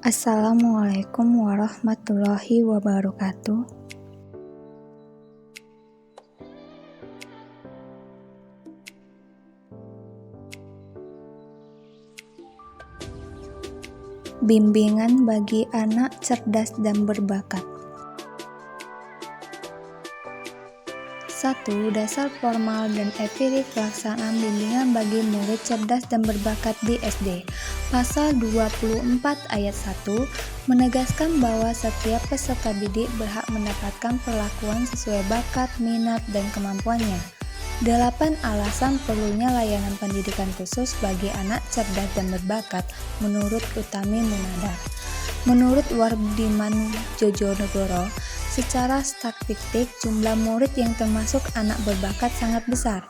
Assalamualaikum warahmatullahi wabarakatuh. Bimbingan bagi anak cerdas dan berbakat. 1. Dasar formal dan empirik pelaksanaan bimbingan bagi murid cerdas dan berbakat di SD. Pasal 24 ayat 1 menegaskan bahwa setiap peserta didik berhak mendapatkan perlakuan sesuai bakat, minat, dan kemampuannya. 8. Alasan perlunya layanan pendidikan khusus bagi anak cerdas dan berbakat menurut Utami Munadar. Menurut Wardiman Jojonegoro, secara statistik jumlah murid yang termasuk anak berbakat sangat besar.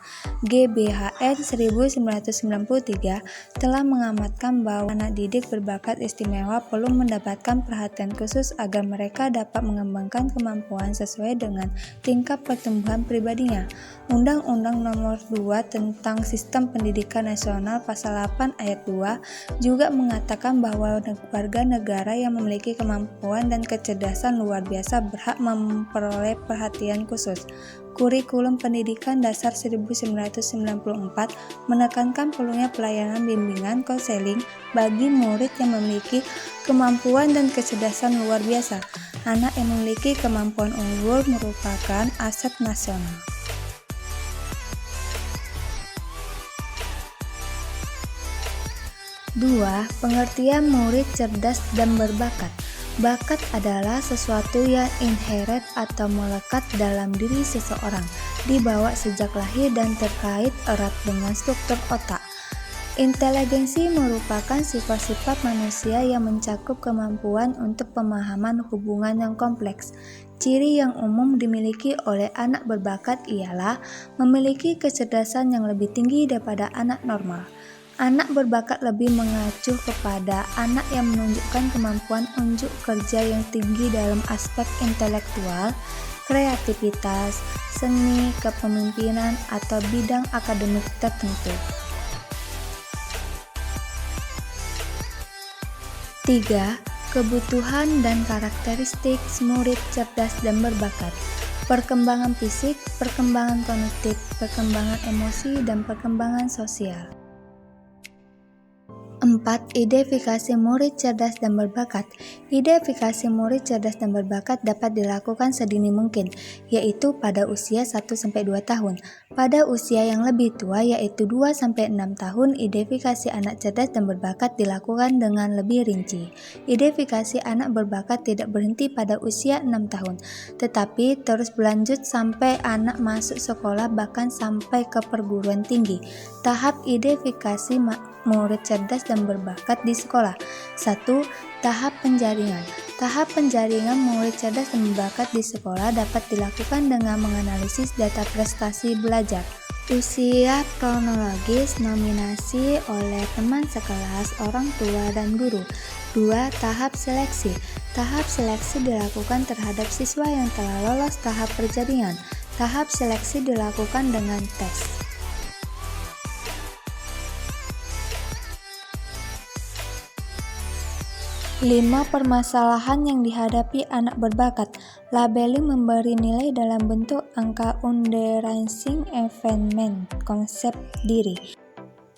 GBHN 1993 telah mengamatkan bahwa anak didik berbakat istimewa perlu mendapatkan perhatian khusus agar mereka dapat mengembangkan kemampuan sesuai dengan tingkat pertumbuhan pribadinya. Undang-Undang Nomor 2 tentang Sistem Pendidikan Nasional Pasal 8 ayat 2 juga mengatakan bahwa warga negara yang memiliki kemampuan dan kecerdasan luar biasa berhak memperoleh perhatian khusus. Kurikulum Pendidikan Dasar 1994 menekankan perlunya pelayanan bimbingan konseling bagi murid yang memiliki kemampuan dan kecerdasan luar biasa. Anak yang memiliki kemampuan unggul merupakan aset nasional. Dua, pengertian murid cerdas dan berbakat. Bakat adalah sesuatu yang inherent atau melekat dalam diri seseorang, dibawa sejak lahir dan terkait erat dengan struktur otak. Inteligensi merupakan sifat-sifat manusia yang mencakup kemampuan untuk pemahaman hubungan yang kompleks. Ciri yang umum dimiliki oleh anak berbakat ialah memiliki kecerdasan yang lebih tinggi daripada anak normal. Anak berbakat lebih mengacu kepada anak yang menunjukkan kemampuan unjuk kerja yang tinggi dalam aspek intelektual, kreativitas, seni, kepemimpinan, atau bidang akademik tertentu. 3. Kebutuhan dan karakteristik murid cerdas dan berbakat. Perkembangan fisik, perkembangan kognitif, perkembangan emosi, dan perkembangan sosial. 4. Identifikasi murid cerdas dan berbakat. Identifikasi murid cerdas dan berbakat dapat dilakukan sedini mungkin, yaitu pada usia 1-2 tahun. Pada usia yang lebih tua, yaitu 2-6 tahun, identifikasi anak cerdas dan berbakat dilakukan dengan lebih rinci. Identifikasi anak berbakat tidak berhenti pada usia 6 tahun, tetapi terus berlanjut sampai anak masuk sekolah bahkan sampai ke perguruan tinggi. Tahap identifikasi murid cerdas dan berbakat di sekolah. 1. Tahap penjaringan. Tahap penjaringan murid cerdas dan berbakat di sekolah dapat dilakukan dengan menganalisis data prestasi belajar. Usia kronologis, nominasi oleh teman sekelas, orang tua, dan guru. 2. Tahap seleksi. Tahap seleksi dilakukan terhadap siswa yang telah lolos tahap penjaringan. Tahap seleksi dilakukan dengan tes. 5. Permasalahan yang dihadapi anak berbakat. Labeling memberi nilai dalam bentuk angka understanding achievement, konsep diri.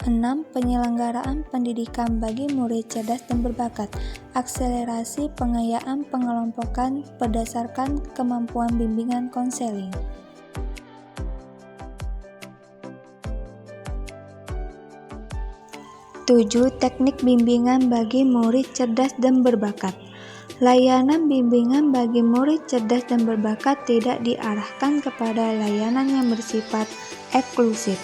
6. Penyelenggaraan pendidikan bagi murid cerdas dan berbakat. Akselerasi pengayaan pengelompokan berdasarkan kemampuan bimbingan konseling. 7. Teknik bimbingan bagi murid cerdas dan berbakat. Layanan bimbingan bagi murid cerdas dan berbakat tidak diarahkan kepada layanan yang bersifat eksklusif,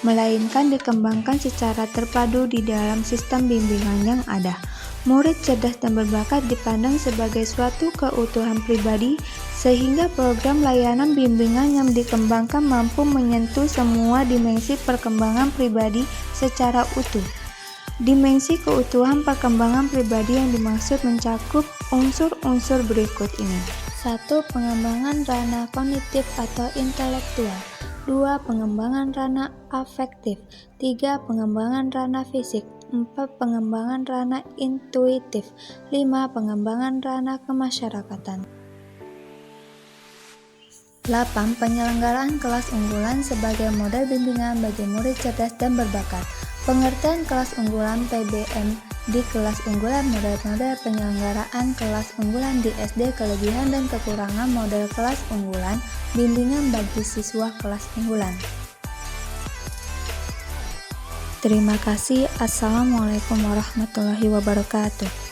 melainkan dikembangkan secara terpadu di dalam sistem bimbingan yang ada. Murid cerdas dan berbakat dipandang sebagai suatu keutuhan pribadi, sehingga program layanan bimbingan yang dikembangkan mampu menyentuh semua dimensi perkembangan pribadi secara utuh. Dimensi keutuhan perkembangan pribadi yang dimaksud mencakup unsur-unsur berikut ini. 1. Pengembangan ranah kognitif atau intelektual. 2. Pengembangan ranah afektif. 3. Pengembangan ranah fisik. 4. Pengembangan ranah intuitif. 5. Pengembangan ranah kemasyarakatan. 8. Penyelenggaraan kelas unggulan sebagai model bimbingan bagi murid cerdas dan berbakat. Pengertian kelas unggulan PBM di kelas unggulan, model-model penyelenggaraan kelas unggulan di SD, kelebihan dan kekurangan model kelas unggulan, bimbingan bagi siswa kelas unggulan. Terima kasih. Assalamualaikum warahmatullahi wabarakatuh.